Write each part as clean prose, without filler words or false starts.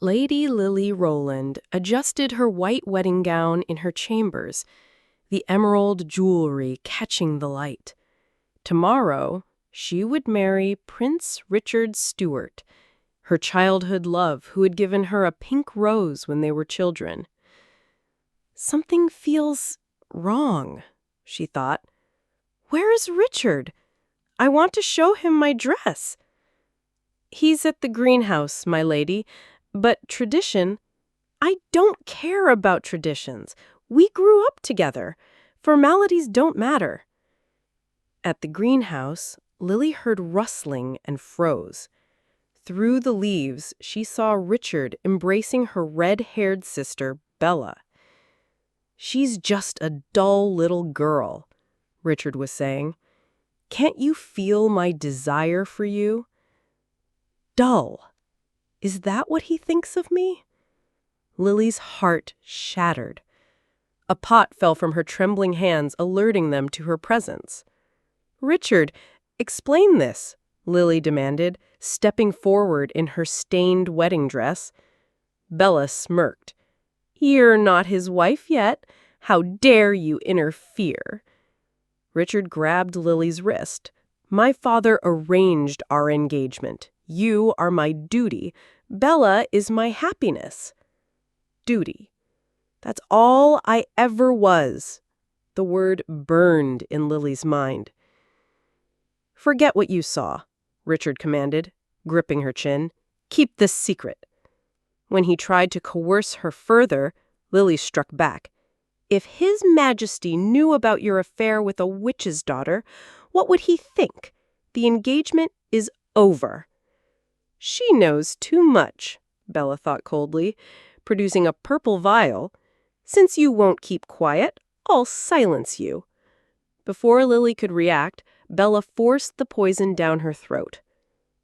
Lady Lily Roland adjusted her white wedding gown in her chambers, the emerald jewelry catching the light. Tomorrow, she would marry Prince Richard Stuart, her childhood love who had given her a pink rose when they were children. Something feels wrong, she thought. Where is Richard? I want to show him my dress. He's at the greenhouse, my lady, but tradition, I don't care about traditions. We grew up together. Formalities don't matter. At the greenhouse, Lily heard rustling and froze. Through the leaves, she saw Richard embracing her red-haired sister, Bella. She's just a dull little girl, Richard was saying. Can't you feel my desire for you? Dull. Is that what he thinks of me? Lily's heart shattered. A pot fell from her trembling hands, alerting them to her presence. Richard, explain this, Lily demanded, stepping forward in her stained wedding dress. Bella smirked. You're not his wife yet. How dare you interfere? Richard grabbed Lily's wrist. My father arranged our engagement. You are my duty. Bella is my happiness. Duty. That's all I ever was. The word burned in Lily's mind. Forget what you saw, Richard commanded, gripping her chin. Keep this secret. When he tried to coerce her further, Lily struck back. If His Majesty knew about your affair with a witch's daughter, what would he think? The engagement is over. She knows too much, Bella thought coldly, producing a purple vial. Since you won't keep quiet, I'll silence you. Before Lily could react, Bella forced the poison down her throat.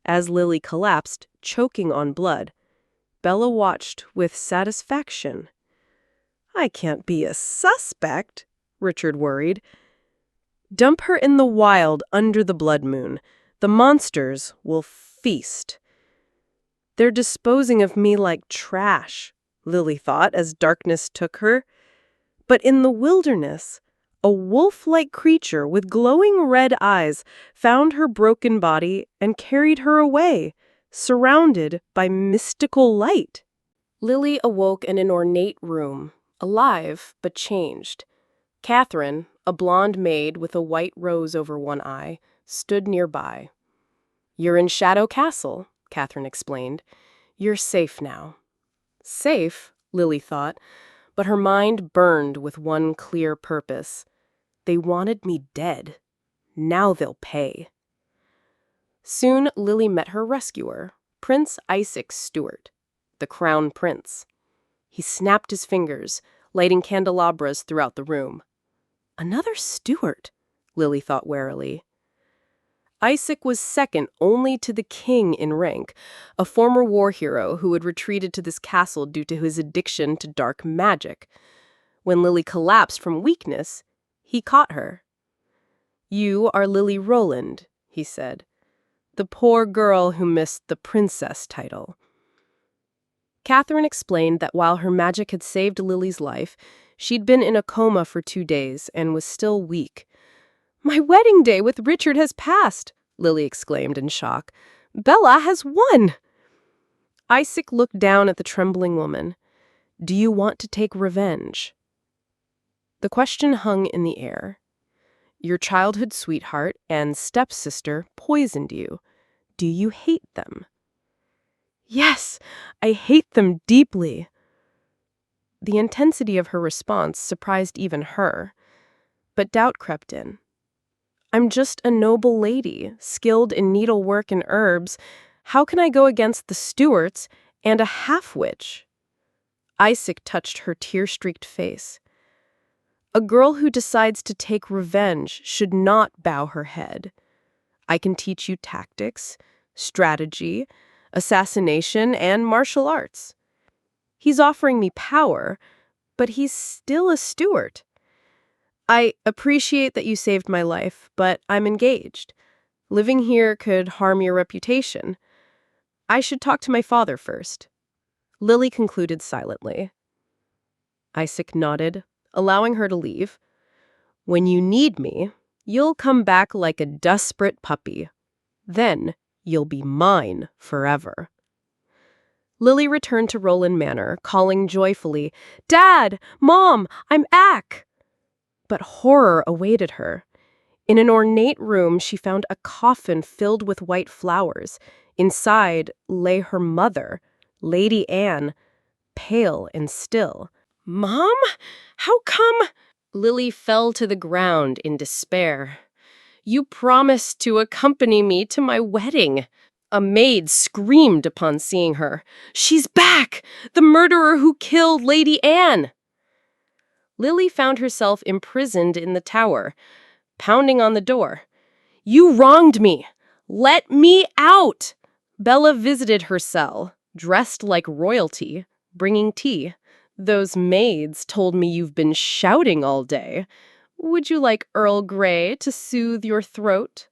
As Lily collapsed, choking on blood, Bella watched with satisfaction. I can't be a suspect, Richard worried. Dump her in the wild under the blood moon. The monsters will feast. They're disposing of me like trash, Lily thought as darkness took her. But in the wilderness, a wolf-like creature with glowing red eyes found her broken body and carried her away, surrounded by mystical light. Lily awoke in an ornate room, alive but changed. Catherine, a blonde maid with a white rose over one eye, stood nearby. You're in Shadow Castle, Catherine explained. You're safe now. Safe, Lily thought, but her mind burned with one clear purpose. They wanted me dead. Now they'll pay. Soon Lily met her rescuer, Prince Isaac Stuart, the Crown Prince. He snapped his fingers, lighting candelabras throughout the room. Another Stuart, Lily thought warily. Isaac was second only to the king in rank, a former war hero who had retreated to this castle due to his addiction to dark magic. When Lily collapsed from weakness, he caught her. You are Lily Roland, he said, the poor girl who missed the princess title. Catherine explained that while her magic had saved Lily's life, she'd been in a coma for 2 days and was still weak. My wedding day with Richard has passed, Lily exclaimed in shock. Bella has won! Isaac looked down at the trembling woman. Do you want to take revenge? The question hung in the air. Your childhood sweetheart and stepsister poisoned you. Do you hate them? Yes, I hate them deeply. The intensity of her response surprised even her, but doubt crept in. I'm just a noble lady, skilled in needlework and herbs. How can I go against the Stuarts and a half-witch? Isaac touched her tear-streaked face. A girl who decides to take revenge should not bow her head. I can teach you tactics, strategy, assassination, and martial arts. He's offering me power, but he's still a Stuart. I appreciate that you saved my life, but I'm engaged. Living here could harm your reputation. I should talk to my father first. Lily concluded silently. Isaac nodded, allowing her to leave. When you need me, you'll come back like a desperate puppy. Then you'll be mine forever. Lily returned to Roland Manor, calling joyfully, "Dad! Mom! I'm back!" But horror awaited her. In an ornate room, she found a coffin filled with white flowers. Inside lay her mother, Lady Anne, pale and still. "Mom? How come?" Lily fell to the ground in despair. "You promised to accompany me to my wedding." A maid screamed upon seeing her. "She's back! The murderer who killed Lady Anne!" Lily found herself imprisoned in the tower, pounding on the door. "You wronged me! Let me out!" Bella visited her cell, dressed like royalty, bringing tea. "Those maids told me you've been shouting all day. Would you like Earl Grey to soothe your throat?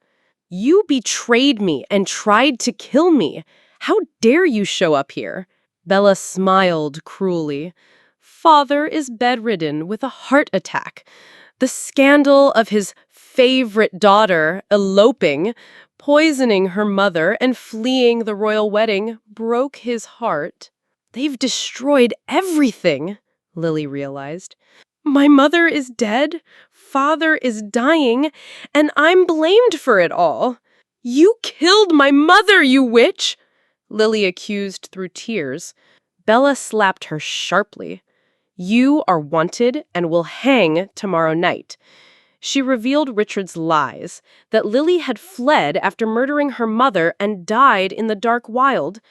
You betrayed me and tried to kill me. How dare you show up here?" Bella smiled cruelly. "Father is bedridden with a heart attack. The scandal of his favorite daughter eloping, poisoning her mother, and fleeing the royal wedding broke his heart. They've destroyed everything," Lily realized. "My mother is dead, father is dying, and I'm blamed for it all. You killed my mother, you witch!" Lily accused through tears. Bella slapped her sharply. "You are wanted and will hang tomorrow night." She revealed Richard's lies, that Lily had fled after murdering her mother and died in the dark wild.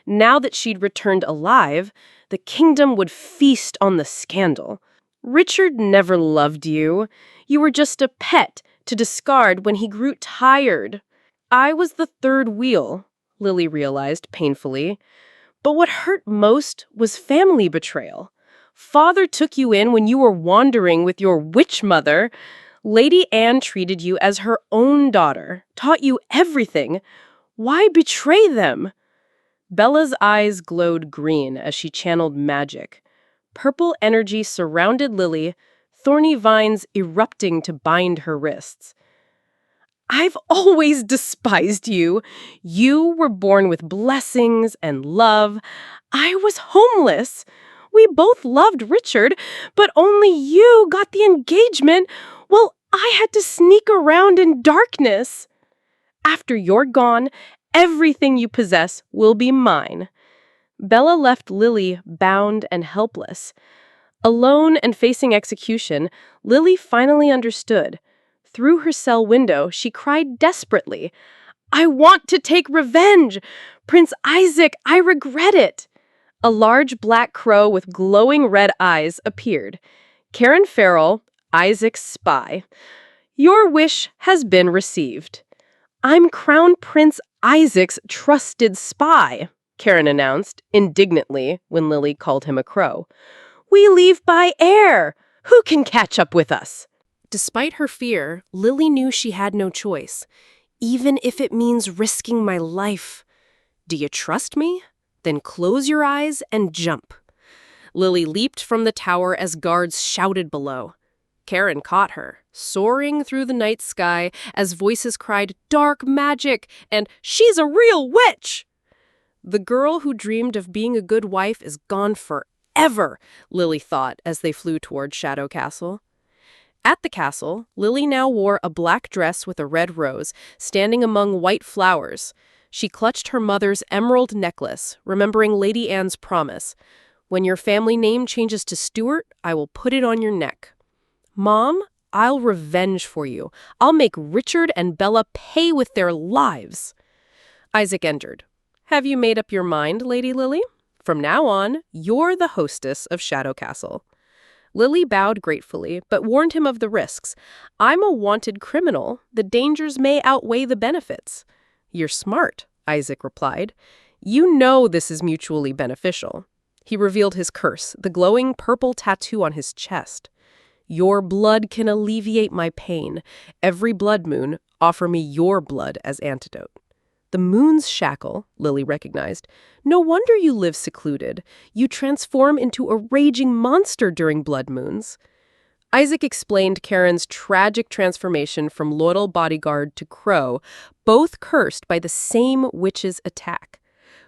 Now that she'd returned alive, the kingdom would feast on the scandal. "Richard never loved you. You were just a pet to discard when he grew tired." "I was the third wheel," Lily realized painfully. But what hurt most was family betrayal. Father took you in when you were wandering with your witch mother. Lady Anne treated you as her own daughter, taught you everything. Why betray them? Bella's eyes glowed green as she channeled magic. Purple energy surrounded Lily, thorny vines erupting to bind her wrists. "I've always despised you. You were born with blessings and love. I was homeless. We both loved Richard, but only you got the engagement. Well, I had to sneak around in darkness. After you're gone, everything you possess will be mine." Bella left Lily bound and helpless. Alone and facing execution, Lily finally understood. Through her cell window, she cried desperately, "I want to take revenge! Prince Isaac, I regret it!" A large black crow with glowing red eyes appeared. "Karen Farrell, Isaac's spy. Your wish has been received." "I'm Crown Prince Isaac's trusted spy," Karen announced indignantly when Lily called him a crow. "We leave by air. Who can catch up with us?" Despite her fear, Lily knew she had no choice, even if it means risking my life. "Do you trust me? Then close your eyes and jump." Lily leaped from the tower as guards shouted below. Karen caught her, soaring through the night sky as voices cried, "Dark magic!" and "She's a real witch!" The girl who dreamed of being a good wife is gone forever, Lily thought as they flew toward Shadow Castle. At the castle, Lily now wore a black dress with a red rose, standing among white flowers. She clutched her mother's emerald necklace, remembering Lady Anne's promise. "When your family name changes to Stewart, I will put it on your neck." "Mom, I'll revenge for you. I'll make Richard and Bella pay with their lives." Isaac entered. "Have you made up your mind, Lady Lily? From now on, you're the hostess of Shadow Castle." Lily bowed gratefully, but warned him of the risks. "I'm a wanted criminal. The dangers may outweigh the benefits." "You're smart," Isaac replied. "You know this is mutually beneficial." He revealed his curse, the glowing purple tattoo on his chest. "Your blood can alleviate my pain. Every blood moon, offer me your blood as antidote." The moon's shackle, Lily recognized. No wonder you live secluded. You transform into a raging monster during blood moons. Isaac explained Karen's tragic transformation from loyal bodyguard to crow, both cursed by the same witch's attack.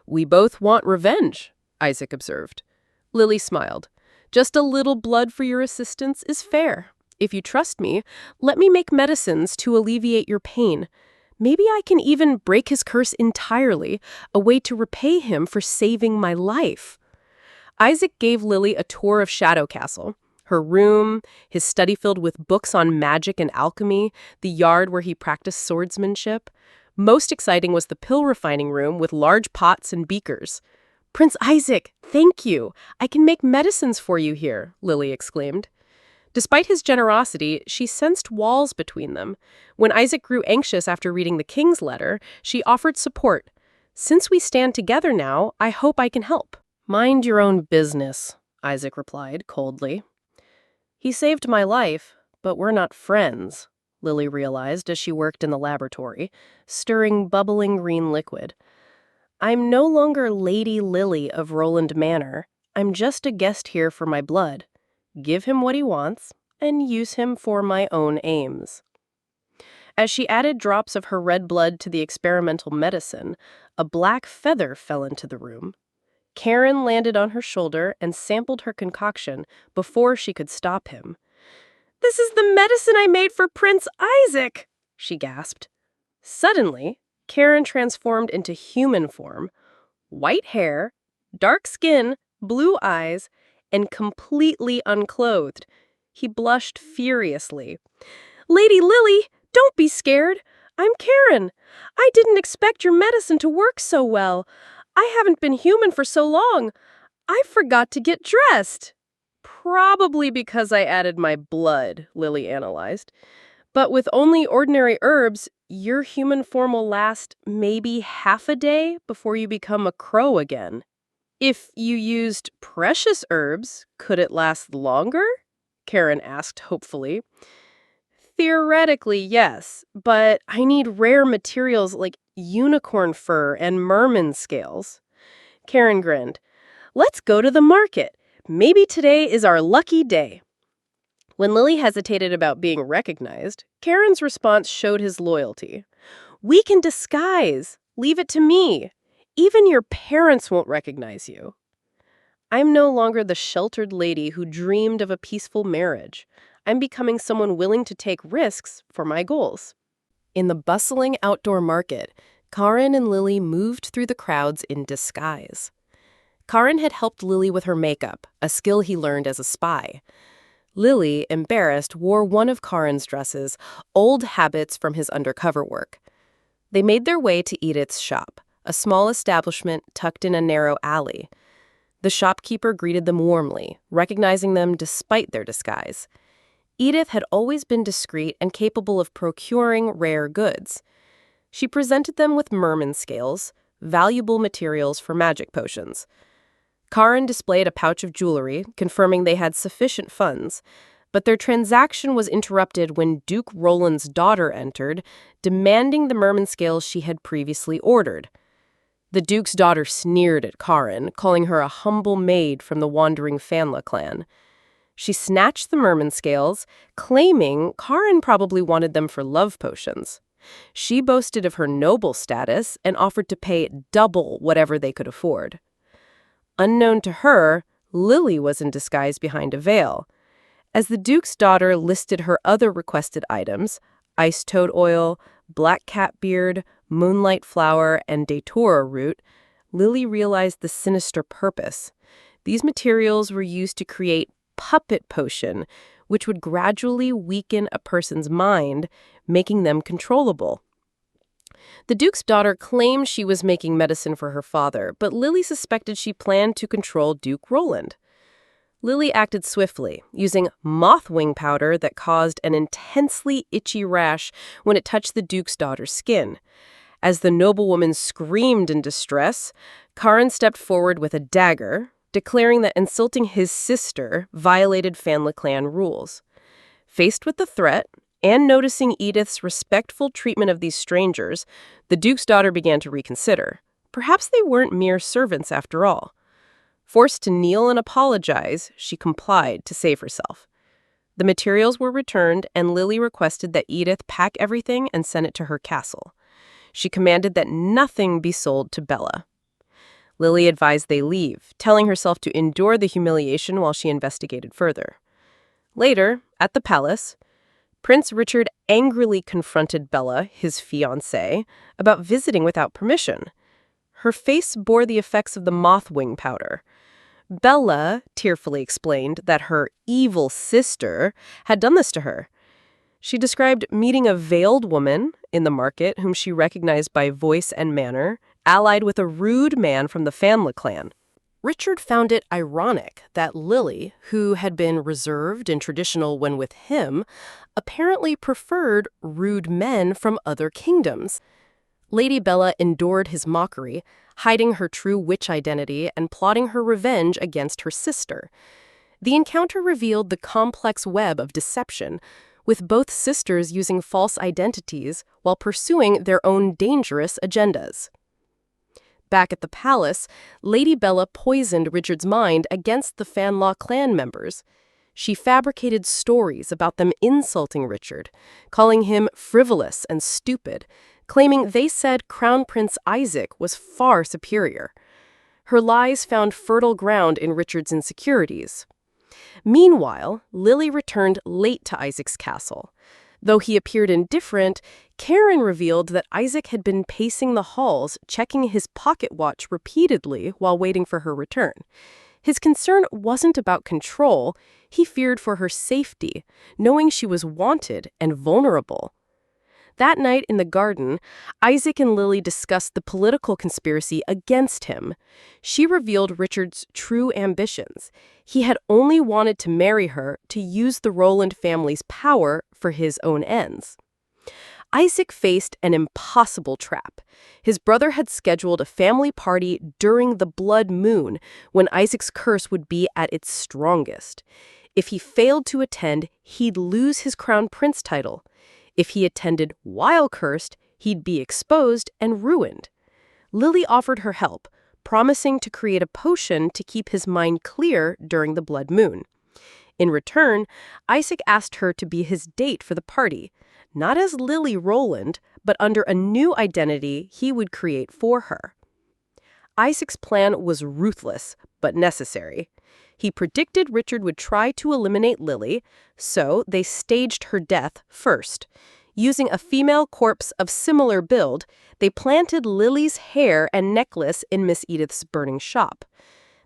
We both want revenge, Isaac observed. Lily smiled. Just a little blood for your assistance is fair. If you trust me, let me make medicines to alleviate your pain. Maybe I can even break his curse entirely, a way to repay him for saving my life. Isaac gave Lily a tour of Shadow Castle. Her room, his study filled with books on magic and alchemy, the yard where he practiced swordsmanship. Most exciting was the pill refining room with large pots and beakers. "Prince Isaac, thank you! I can make medicines for you here," Lily exclaimed. Despite his generosity, she sensed walls between them. When Isaac grew anxious after reading the king's letter, she offered support. "Since we stand together now, I hope I can help." "Mind your own business," Isaac replied coldly. "He saved my life, but we're not friends," Lily realized as she worked in the laboratory, stirring bubbling green liquid. "I'm no longer Lady Lily of Roland Manor. I'm just a guest here for my blood. Give him what he wants, and use him for my own aims." As she added drops of her red blood to the experimental medicine, a black feather fell into the room. Karen landed on her shoulder and sampled her concoction before she could stop him. "This is the medicine I made for Prince Isaac!" she gasped. Suddenly, Karen transformed into human form. White hair, dark skin, blue eyes, and completely unclothed. He blushed furiously. "Lady Lily, don't be scared. I'm Karen. I didn't expect your medicine to work so well. I haven't been human for so long. I forgot to get dressed." "Probably because I added my blood," Lily analyzed. "But with only ordinary herbs, your human form will last maybe half a day before you become a crow again." "If you used precious herbs, could it last longer?" Karen asked hopefully. "Theoretically, yes, but I need rare materials like unicorn fur and merman scales." Karen grinned. "Let's go to the market. Maybe today is our lucky day." When Lily hesitated about being recognized, Karen's response showed his loyalty. "We can disguise. Leave it to me. Even your parents won't recognize you." "I'm no longer the sheltered lady who dreamed of a peaceful marriage. I'm becoming someone willing to take risks for my goals." In the bustling outdoor market, Karen and Lily moved through the crowds in disguise. Karen had helped Lily with her makeup, a skill he learned as a spy. Lily, embarrassed, wore one of Karen's dresses, old habits from his undercover work. They made their way to Edith's shop, a small establishment tucked in a narrow alley. The shopkeeper greeted them warmly, recognizing them despite their disguise. Edith had always been discreet and capable of procuring rare goods. She presented them with merman scales, valuable materials for magic potions. Karen displayed a pouch of jewelry, confirming they had sufficient funds, but their transaction was interrupted when Duke Roland's daughter entered, demanding the merman scales she had previously ordered. The Duke's daughter sneered at Karen, calling her a humble maid from the wandering Fanla clan. She snatched the merman scales, claiming Karen probably wanted them for love potions. She boasted of her noble status and offered to pay double whatever they could afford. Unknown to her, Lily was in disguise behind a veil. As the Duke's daughter listed her other requested items, ice toad oil, black cat beard, moonlight flower, and datura root, Lily realized the sinister purpose. These materials were used to create puppet potion, which would gradually weaken a person's mind, making them controllable. The Duke's daughter claimed she was making medicine for her father, but Lily suspected she planned to control Duke Roland. Lily acted swiftly, using mothwing powder that caused an intensely itchy rash when it touched the Duke's daughter's skin. As the noblewoman screamed in distress, Karen stepped forward with a dagger, declaring that insulting his sister violated Fanla clan rules. Faced with the threat, And noticing Edith's respectful treatment of these strangers, the Duke's daughter began to reconsider. Perhaps they weren't mere servants after all. Forced to kneel and apologize, she complied to save herself. The materials were returned, and Lily requested that Edith pack everything and send it to her castle. She commanded that nothing be sold to Bella. Lily advised they leave, telling herself to endure the humiliation while she investigated further. Later, at the palace, Prince Richard angrily confronted Bella, his fiancée, about visiting without permission. Her face bore the effects of the moth-wing powder. Bella tearfully explained that her evil sister had done this to her. She described meeting a veiled woman in the market whom she recognized by voice and manner, allied with a rude man from the Family clan. Richard found it ironic that Lily, who had been reserved and traditional when with him, apparently preferred rude men from other kingdoms. Lady Bella endured his mockery, hiding her true witch identity and plotting her revenge against her sister. The encounter revealed the complex web of deception, with both sisters using false identities while pursuing their own dangerous agendas. Back at the palace, Lady Bella poisoned Richard's mind against the Fanlaw clan members. She fabricated stories about them insulting Richard, calling him frivolous and stupid, claiming they said Crown Prince Isaac was far superior. Her lies found fertile ground in Richard's insecurities. Meanwhile, Lily returned late to Isaac's castle. Though he appeared indifferent, Karen revealed that Isaac had been pacing the halls, checking his pocket watch repeatedly while waiting for her return. His concern wasn't about control, he feared for her safety, knowing she was wanted and vulnerable. That night in the garden, Isaac and Lily discussed the political conspiracy against him. She revealed Richard's true ambitions. He had only wanted to marry her to use the Roland family's power for his own ends. Isaac faced an impossible trap. His brother had scheduled a family party during the blood moon, when Isaac's curse would be at its strongest. If he failed to attend, he'd lose his crown prince title. If he attended while cursed, he'd be exposed and ruined. Lily offered her help, promising to create a potion to keep his mind clear during the blood moon. In return, Isaac asked her to be his date for the party, not as Lily Roland, but under a new identity he would create for her. Isaac's plan was ruthless, but necessary. He predicted Richard would try to eliminate Lily, so they staged her death first. Using a female corpse of similar build, they planted Lily's hair and necklace in Miss Edith's burning shop.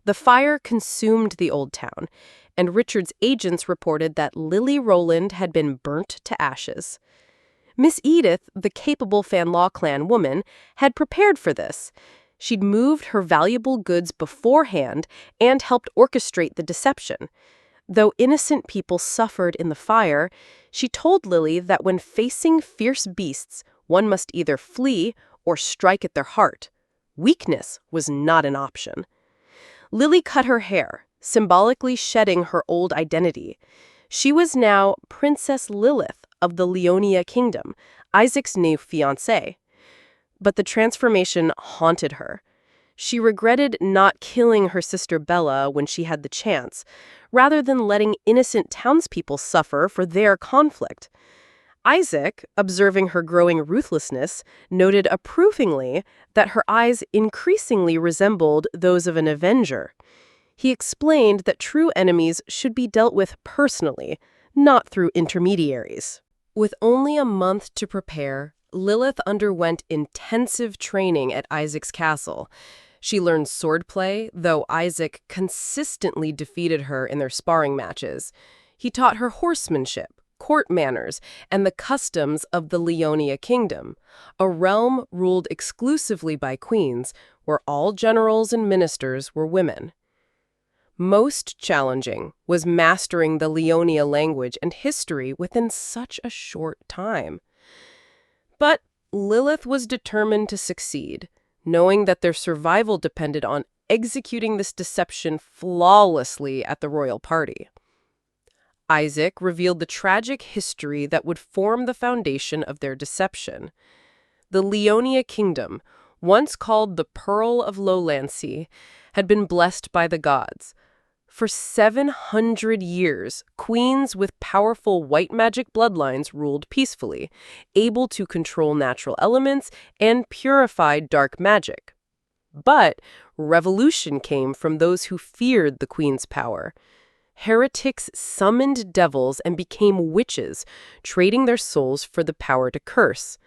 The fire consumed the old town, and Richard's agents reported that Lily Roland had been burnt to ashes. Miss Edith, the capable Fanlaw clan woman, had prepared for this. She'd moved her valuable goods beforehand and helped orchestrate the deception. Though innocent people suffered in the fire, she told Lily that when facing fierce beasts, one must either flee or strike at their heart. Weakness was not an option. Lily cut her hair, symbolically shedding her old identity. She was now Princess Lilith of the Leonia Kingdom, Isaac's new fiancée. But the transformation haunted her. She regretted not killing her sister Bella when she had the chance, rather than letting innocent townspeople suffer for their conflict. Isaac, observing her growing ruthlessness, noted approvingly that her eyes increasingly resembled those of an avenger. He explained that true enemies should be dealt with personally, not through intermediaries. With only a month to prepare, Lilith underwent intensive training at Isaac's castle. She learned swordplay, though Isaac consistently defeated her in their sparring matches. He taught her horsemanship, court manners, and the customs of the Leonia Kingdom, a realm ruled exclusively by queens, where all generals and ministers were women. Most challenging was mastering the Leonia language and history within such a short time. But Lilith was determined to succeed, knowing that their survival depended on executing this deception flawlessly at the royal party. Isaac revealed the tragic history that would form the foundation of their deception. The Leonia kingdom, once called the Pearl of Lowlandsea, had been blessed by the gods. For 700 years, queens with powerful white magic bloodlines ruled peacefully, able to control natural elements and purify dark magic. But revolution came from those who feared the queen's power. Heretics summoned devils and became witches, trading their souls for the power to curse.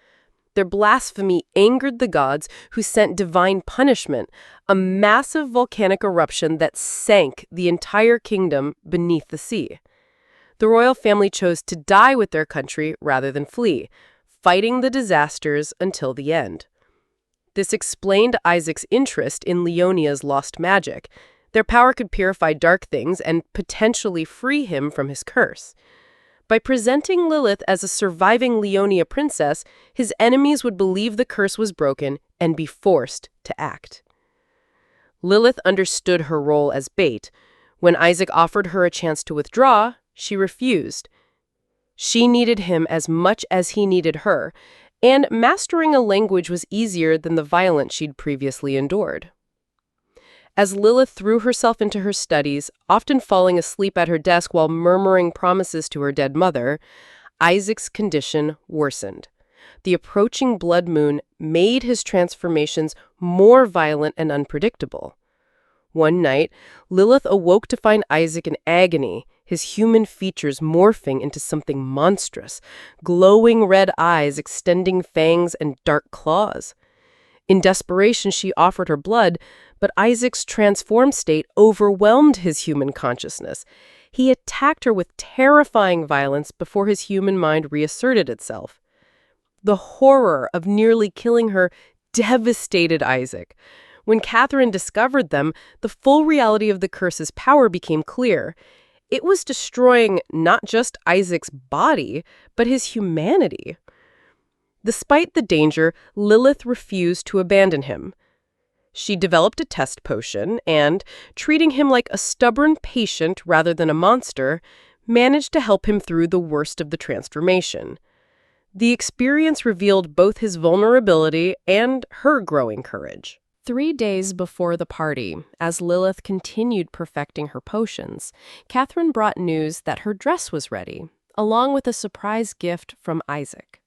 Their blasphemy angered the gods, who sent divine punishment, a massive volcanic eruption that sank the entire kingdom beneath the sea. The royal family chose to die with their country rather than flee, fighting the disasters until the end. This explained Isaac's interest in Leonia's lost magic. Their power could purify dark things and potentially free him from his curse. By presenting Lilith as a surviving Leonia princess, his enemies would believe the curse was broken and be forced to act. Lilith understood her role as bait. When Isaac offered her a chance to withdraw, she refused. She needed him as much as he needed her, and mastering a language was easier than the violence she'd previously endured. As Lilith threw herself into her studies, often falling asleep at her desk while murmuring promises to her dead mother, Isaac's condition worsened. The approaching blood moon made his transformations more violent and unpredictable. One night, Lilith awoke to find Isaac in agony, his human features morphing into something monstrous, glowing red eyes, extending fangs, and dark claws. In desperation, she offered her blood, but Isaac's transformed state overwhelmed his human consciousness. He attacked her with terrifying violence before his human mind reasserted itself. The horror of nearly killing her devastated Isaac. When Catherine discovered them, the full reality of the curse's power became clear. It was destroying not just Isaac's body, but his humanity. Despite the danger, Lilith refused to abandon him. She developed a test potion and, treating him like a stubborn patient rather than a monster, managed to help him through the worst of the transformation. The experience revealed both his vulnerability and her growing courage. 3 days before the party, as Lilith continued perfecting her potions, Catherine brought news that her dress was ready, along with a surprise gift from Isaac.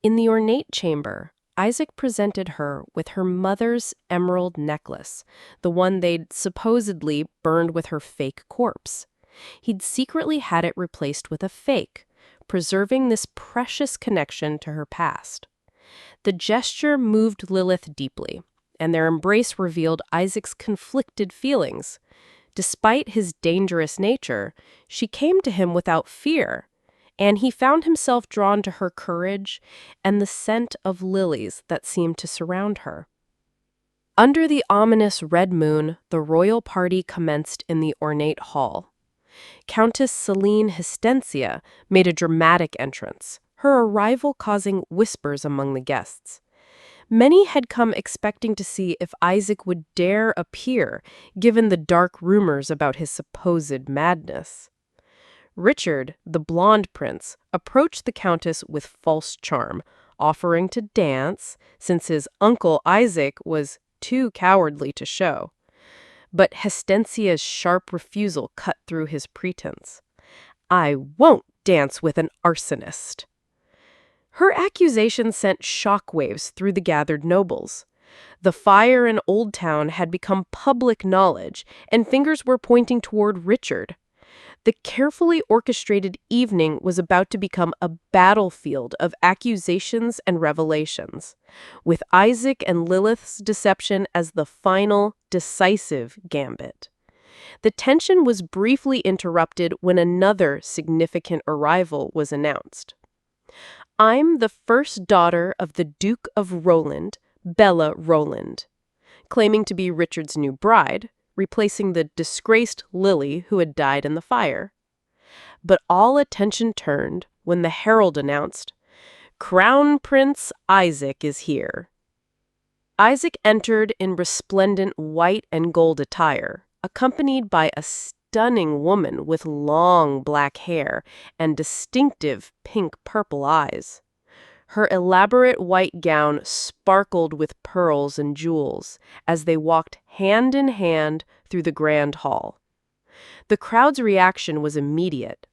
In the ornate chamber, Isaac presented her with her mother's emerald necklace, the one they'd supposedly burned with her fake corpse. He'd secretly had it replaced with a fake, preserving this precious connection to her past. The gesture moved Lilith deeply, and their embrace revealed Isaac's conflicted feelings. Despite his dangerous nature, she came to him without fear, and he found himself drawn to her courage and the scent of lilies that seemed to surround her. Under the ominous red moon, the royal party commenced in the ornate hall. Countess Celine Histensia made a dramatic entrance, her arrival causing whispers among the guests. Many had come expecting to see if Isaac would dare appear, given the dark rumors about his supposed madness. Richard, the blonde prince, approached the countess with false charm, offering to dance, since his uncle Isaac was too cowardly to show. But Histensia's sharp refusal cut through his pretense. "I won't dance with an arsonist." Her accusation sent shockwaves through the gathered nobles. The fire in Old Town had become public knowledge, and fingers were pointing toward Richard. The carefully orchestrated evening was about to become a battlefield of accusations and revelations, with Isaac and Lilith's deception as the final, decisive gambit. The tension was briefly interrupted when another significant arrival was announced. "I'm the first daughter of the Duke of Roland, Bella Roland," claiming to be Richard's new bride, replacing the disgraced Lily who had died in the fire. But all attention turned when the herald announced, "Crown Prince Isaac is here." Isaac entered in resplendent white and gold attire, accompanied by a stunning woman with long black hair and distinctive pink-purple eyes. Her elaborate white gown sparkled with pearls and jewels as they walked hand in hand through the grand hall. The crowd's reaction was immediate.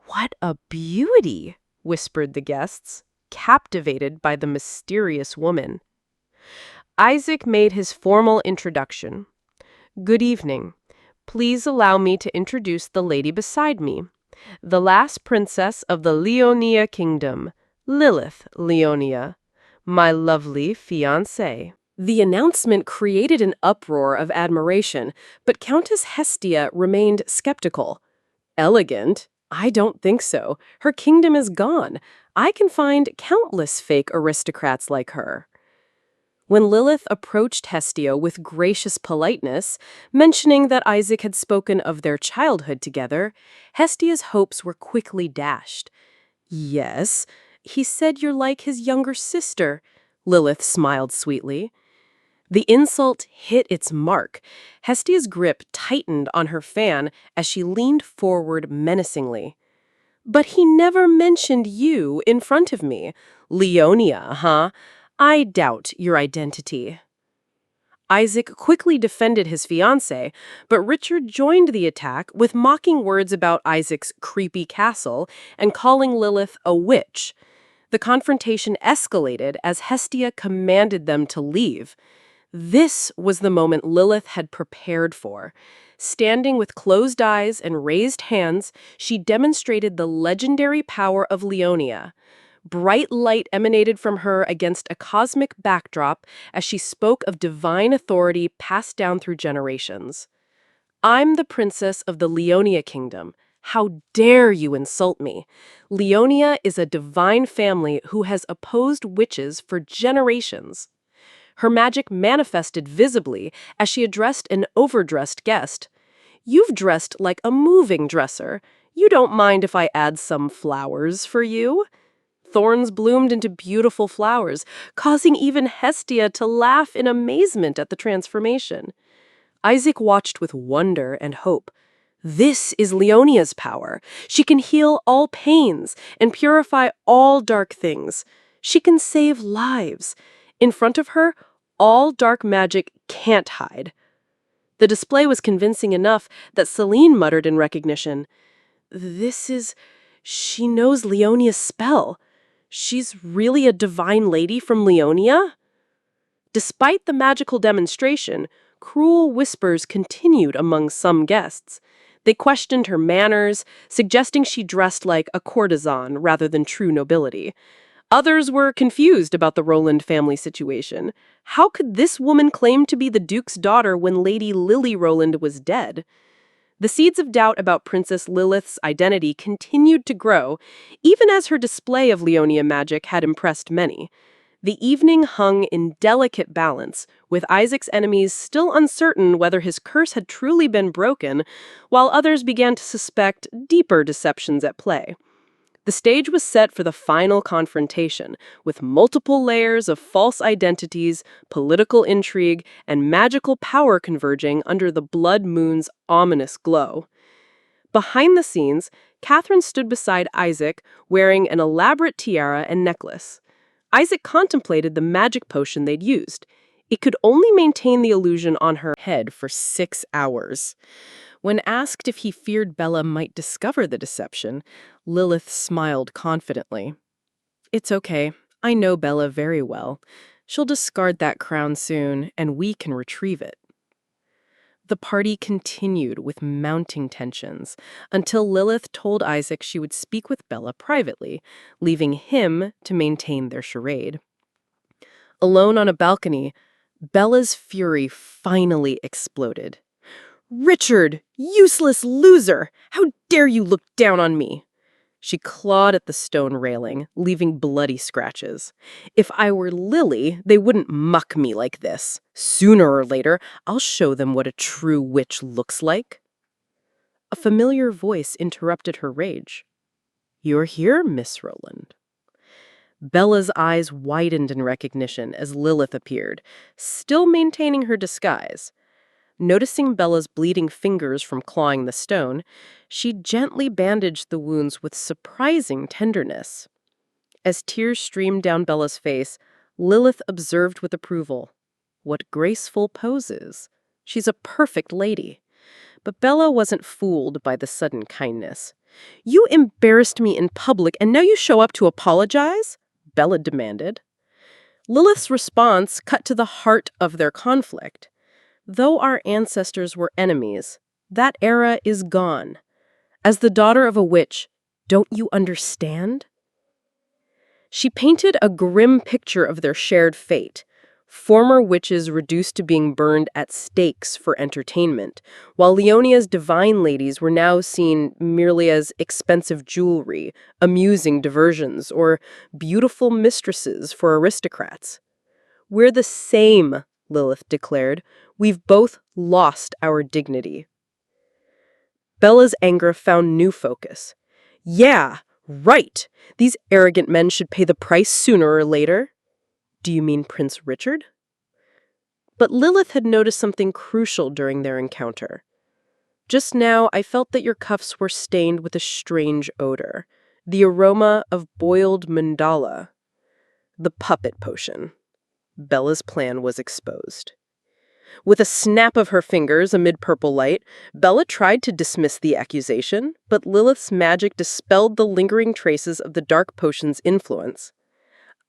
"What a beauty!" whispered the guests, captivated by the mysterious woman. Isaac made his formal introduction. "Good evening. Please allow me to introduce the lady beside me, the last princess of the Leonia kingdom, Lilith Leonia, my lovely fiancée." The announcement created an uproar of admiration, but Countess Hestia remained skeptical. "Elegant? I don't think so. Her kingdom is gone. I can find countless fake aristocrats like her." When Lilith approached Hestia with gracious politeness, mentioning that Isaac had spoken of their childhood together, Hestia's hopes were quickly dashed. "Yes, he said you're like his younger sister," Lilith smiled sweetly. The insult hit its mark. Hestia's grip tightened on her fan as she leaned forward menacingly. "But he never mentioned you in front of me. Leonia, huh? I doubt your identity." Isaac quickly defended his fiancée, but Richard joined the attack with mocking words about Isaac's creepy castle and calling Lilith a witch. The confrontation escalated as Hestia commanded them to leave. This was the moment Lilith had prepared for. Standing with closed eyes and raised hands, she demonstrated the legendary power of Leonia. Bright light emanated from her against a cosmic backdrop as she spoke of divine authority passed down through generations. "I'm the princess of the Leonia kingdom. How dare you insult me? Leonia is a divine family who has opposed witches for generations." Her magic manifested visibly as she addressed an overdressed guest. "You've dressed like a moving dresser. You don't mind if I add some flowers for you?" Thorns bloomed into beautiful flowers, causing even Hestia to laugh in amazement at the transformation. Isaac watched with wonder and hope. This is Leonia's power. She can heal all pains and purify all dark things. She can save lives. In front of her, all dark magic can't hide. The display was convincing enough that Celine muttered in recognition, She knows Leonia's spell. She's really a divine lady from Leonia?" Despite the magical demonstration, cruel whispers continued among some guests. They questioned her manners, suggesting she dressed like a courtesan rather than true nobility. Others were confused about the Roland family situation. How could this woman claim to be the Duke's daughter when Lady Lily Roland was dead? The seeds of doubt about Princess Lilith's identity continued to grow, even as her display of Leonia magic had impressed many. The evening hung in delicate balance, with Isaac's enemies still uncertain whether his curse had truly been broken, while others began to suspect deeper deceptions at play. The stage was set for the final confrontation, with multiple layers of false identities, political intrigue, and magical power converging under the blood moon's ominous glow. Behind the scenes, Catherine stood beside Isaac, wearing an elaborate tiara and necklace. Isaac contemplated the magic potion they'd used. It could only maintain the illusion on her head for 6 hours. When asked if he feared Bella might discover the deception, Lilith smiled confidently. "It's okay. I know Bella very well. She'll discard that crown soon, and we can retrieve it." The party continued with mounting tensions until Lilith told Isaac she would speak with Bella privately, leaving him to maintain their charade. Alone on a balcony, Bella's fury finally exploded. "Richard, useless loser! How dare you look down on me?" She clawed at the stone railing, leaving bloody scratches. "If I were Lily, they wouldn't muck me like this. Sooner or later, I'll show them what a true witch looks like." A familiar voice interrupted her rage. "You're here, Miss Roland." Bella's eyes widened in recognition as Lilith appeared, still maintaining her disguise. Noticing Bella's bleeding fingers from clawing the stone, she gently bandaged the wounds with surprising tenderness. As tears streamed down Bella's face, Lilith observed with approval. What graceful poses. She's a perfect lady. But Bella wasn't fooled by the sudden kindness. "You embarrassed me in public, and now you show up to apologize?" Bella demanded. Lilith's response cut to the heart of their conflict. Though our ancestors were enemies, that era is gone. As the daughter of a witch, don't you understand? She painted a grim picture of their shared fate. Former witches reduced to being burned at stakes for entertainment, while Leonia's divine ladies were now seen merely as expensive jewelry, amusing diversions, or beautiful mistresses for aristocrats. "We're the same," Lilith declared. "We've both lost our dignity." Bella's anger found new focus. "Yeah, right. These arrogant men should pay the price sooner or later." "Do you mean Prince Richard?" But Lilith had noticed something crucial during their encounter. "Just now, I felt that your cuffs were stained with a strange odor. The aroma of boiled mandala. The puppet potion." Bella's plan was exposed. With a snap of her fingers amid purple light, Bella tried to dismiss the accusation, but Lilith's magic dispelled the lingering traces of the dark potion's influence.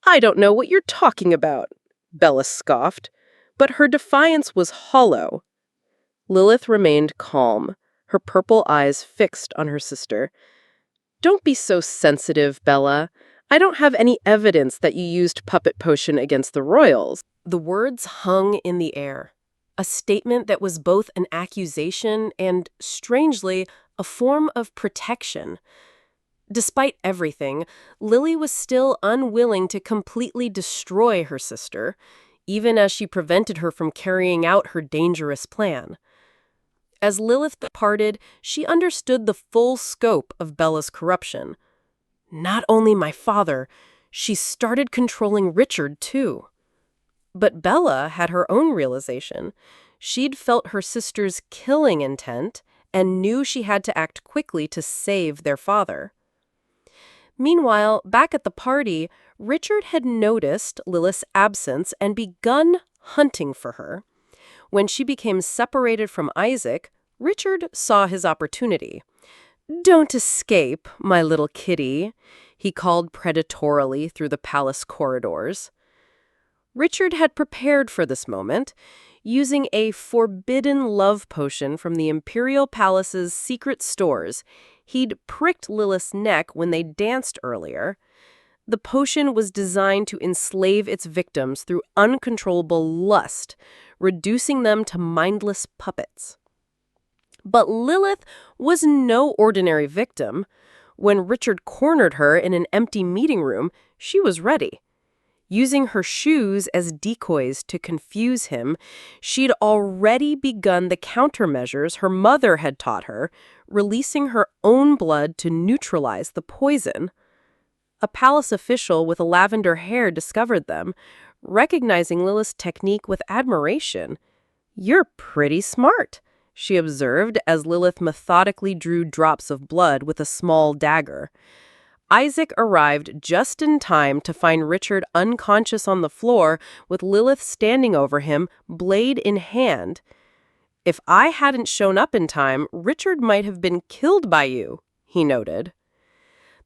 "I don't know what you're talking about," Bella scoffed, but her defiance was hollow. Lilith remained calm, her purple eyes fixed on her sister. "Don't be so sensitive, Bella. I don't have any evidence that you used puppet potion against the royals." The words hung in the air, a statement that was both an accusation and, strangely, a form of protection. Despite everything, Lily was still unwilling to completely destroy her sister, even as she prevented her from carrying out her dangerous plan. As Lilith departed, she understood the full scope of Bella's corruption. Not only my father, she started controlling Richard, too. But Bella had her own realization. She'd felt her sister's killing intent and knew she had to act quickly to save their father. Meanwhile, back at the party, Richard had noticed Lilith's absence and begun hunting for her. When she became separated from Isaac, Richard saw his opportunity. "Don't escape, my little kitty," he called predatorily through the palace corridors. Richard had prepared for this moment. Using a forbidden love potion from the Imperial Palace's secret stores, he'd pricked Lilith's neck when they danced earlier. The potion was designed to enslave its victims through uncontrollable lust, reducing them to mindless puppets. But Lilith was no ordinary victim. When Richard cornered her in an empty meeting room, she was ready. Using her shoes as decoys to confuse him, she'd already begun the countermeasures her mother had taught her, releasing her own blood to neutralize the poison. A palace official with lavender hair discovered them, recognizing Lilith's technique with admiration. "You're pretty smart," she observed as Lilith methodically drew drops of blood with a small dagger. Isaac arrived just in time to find Richard unconscious on the floor with Lilith standing over him, blade in hand. "If I hadn't shown up in time, Richard might have been killed by you," he noted.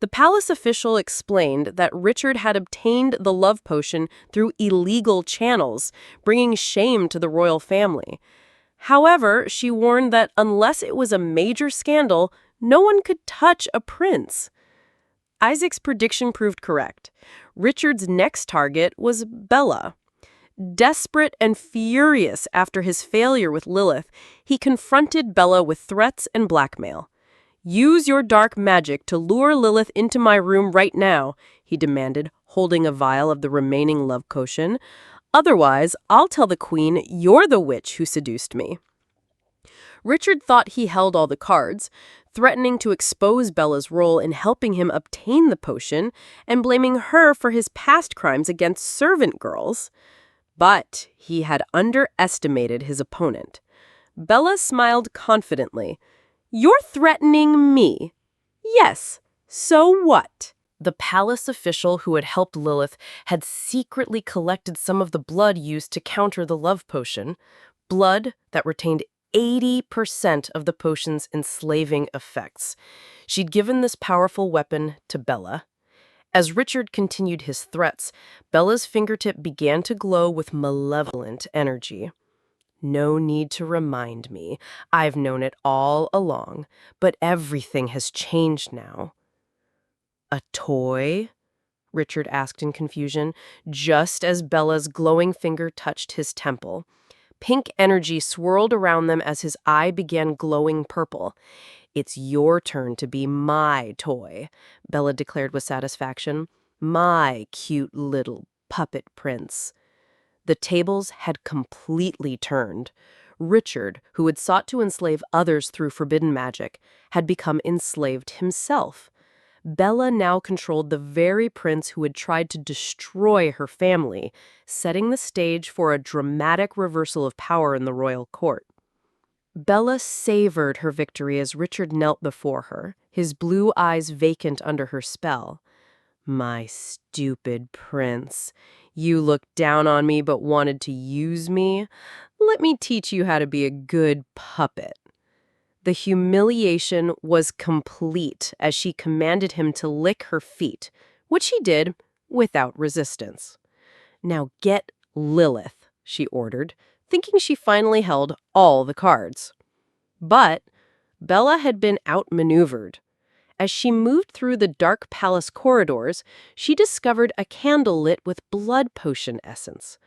The palace official explained that Richard had obtained the love potion through illegal channels, bringing shame to the royal family. However, she warned that unless it was a major scandal, no one could touch a prince. Isaac's prediction proved correct. Richard's next target was Bella. Desperate and furious after his failure with Lilith, he confronted Bella with threats and blackmail. "Use your dark magic to lure Lilith into my room right now," he demanded, holding a vial of the remaining love potion. "Otherwise, I'll tell the queen you're the witch who seduced me." Richard thought he held all the cards, threatening to expose Bella's role in helping him obtain the potion and blaming her for his past crimes against servant girls. But he had underestimated his opponent. Bella smiled confidently. "You're threatening me." "Yes. So what?" The palace official who had helped Lilith had secretly collected some of the blood used to counter the love potion, blood that retained 80% of the potion's enslaving effects. She'd given this powerful weapon to Bella. As Richard continued his threats, Bella's fingertip began to glow with malevolent energy. "No need to remind me. I've known it all along, but everything has changed now." "A toy?" Richard asked in confusion, just as Bella's glowing finger touched his temple. Pink energy swirled around them as his eye began glowing purple. "It's your turn to be my toy," Bella declared with satisfaction. "My cute little puppet prince." The tables had completely turned. Richard, who had sought to enslave others through forbidden magic, had become enslaved himself. Bella now controlled the very prince who had tried to destroy her family, setting the stage for a dramatic reversal of power in the royal court. Bella savored her victory as Richard knelt before her, his blue eyes vacant under her spell. "My stupid prince. You looked down on me but wanted to use me? Let me teach you how to be a good puppet." The humiliation was complete as she commanded him to lick her feet, which he did without resistance. "Now get Lilith," she ordered, thinking she finally held all the cards. But Bella had been outmaneuvered. As she moved through the dark palace corridors, she discovered a candle lit with blood potion essence.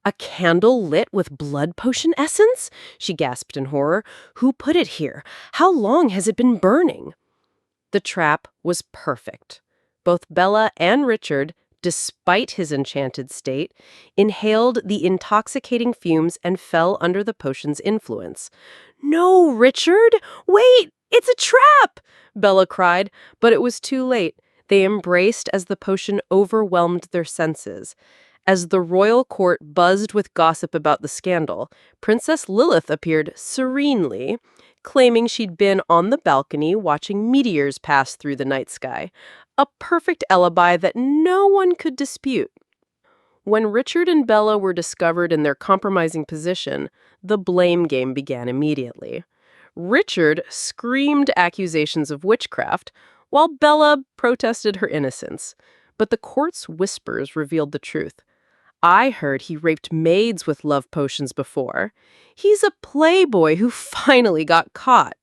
"A candle lit with blood potion essence?" she gasped in horror. "Who put it here? How long has it been burning?" The trap was perfect. Both Bella and Richard, despite his enchanted state, inhaled the intoxicating fumes and fell under the potion's influence. "No, Richard! Wait! It's a trap!" Bella cried, but it was too late. They embraced as the potion overwhelmed their senses. As the royal court buzzed with gossip about the scandal, Princess Lilith appeared serenely, claiming she'd been on the balcony watching meteors pass through the night sky, a perfect alibi that no one could dispute. When Richard and Bella were discovered in their compromising position, the blame game began immediately. Richard screamed accusations of witchcraft, while Bella protested her innocence. But the court's whispers revealed the truth. "I heard he raped maids with love potions before. He's a playboy who finally got caught."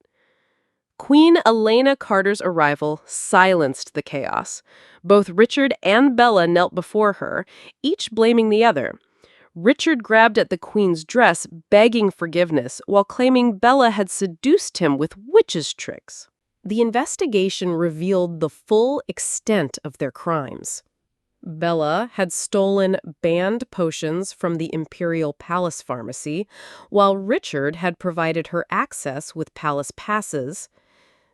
Queen Elena Carter's arrival silenced the chaos. Both Richard and Bella knelt before her, each blaming the other. Richard grabbed at the queen's dress, begging forgiveness, while claiming Bella had seduced him with witches' tricks. The investigation revealed the full extent of their crimes. Bella had stolen banned potions from the Imperial Palace Pharmacy, while Richard had provided her access with palace passes.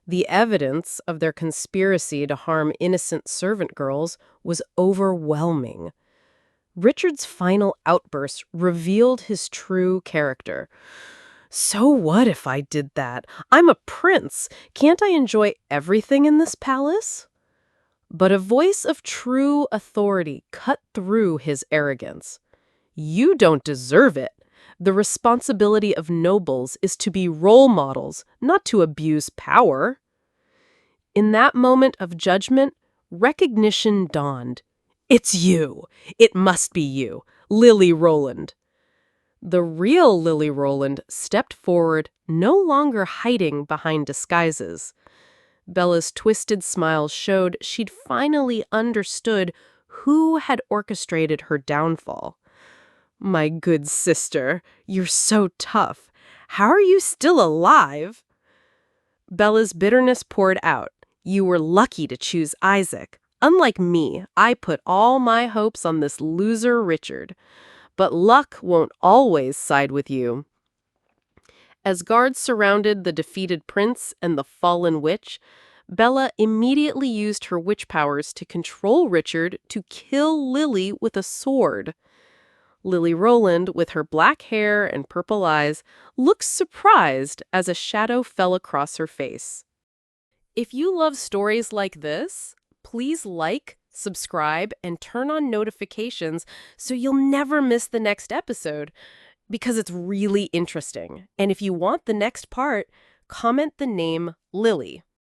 The evidence of their conspiracy to harm innocent servant girls was overwhelming. Richard's final outburst revealed his true character. "So what if I did that? I'm a prince. Can't I enjoy everything in this palace?" But a voice of true authority cut through his arrogance. "You don't deserve it. The responsibility of nobles is to be role models, not to abuse power." In that moment of judgment, recognition dawned. "It's you. It must be you, Lily Roland." The real Lily Roland stepped forward, no longer hiding behind disguises. Bella's twisted smile showed she'd finally understood who had orchestrated her downfall. "My good sister, you're so tough. How are you still alive?" Bella's bitterness poured out. "You were lucky to choose Isaac. Unlike me, I put all my hopes on this loser Richard. But luck won't always side with you." As guards surrounded the defeated prince and the fallen witch, Bella immediately used her witch powers to control Richard to kill Lily with a sword. Lily Roland, with her black hair and purple eyes, looks surprised as a shadow fell across her face. If you love stories like this, please like, subscribe, and turn on notifications so you'll never miss the next episode, because it's really interesting. And if you want the next part, comment the name Lily.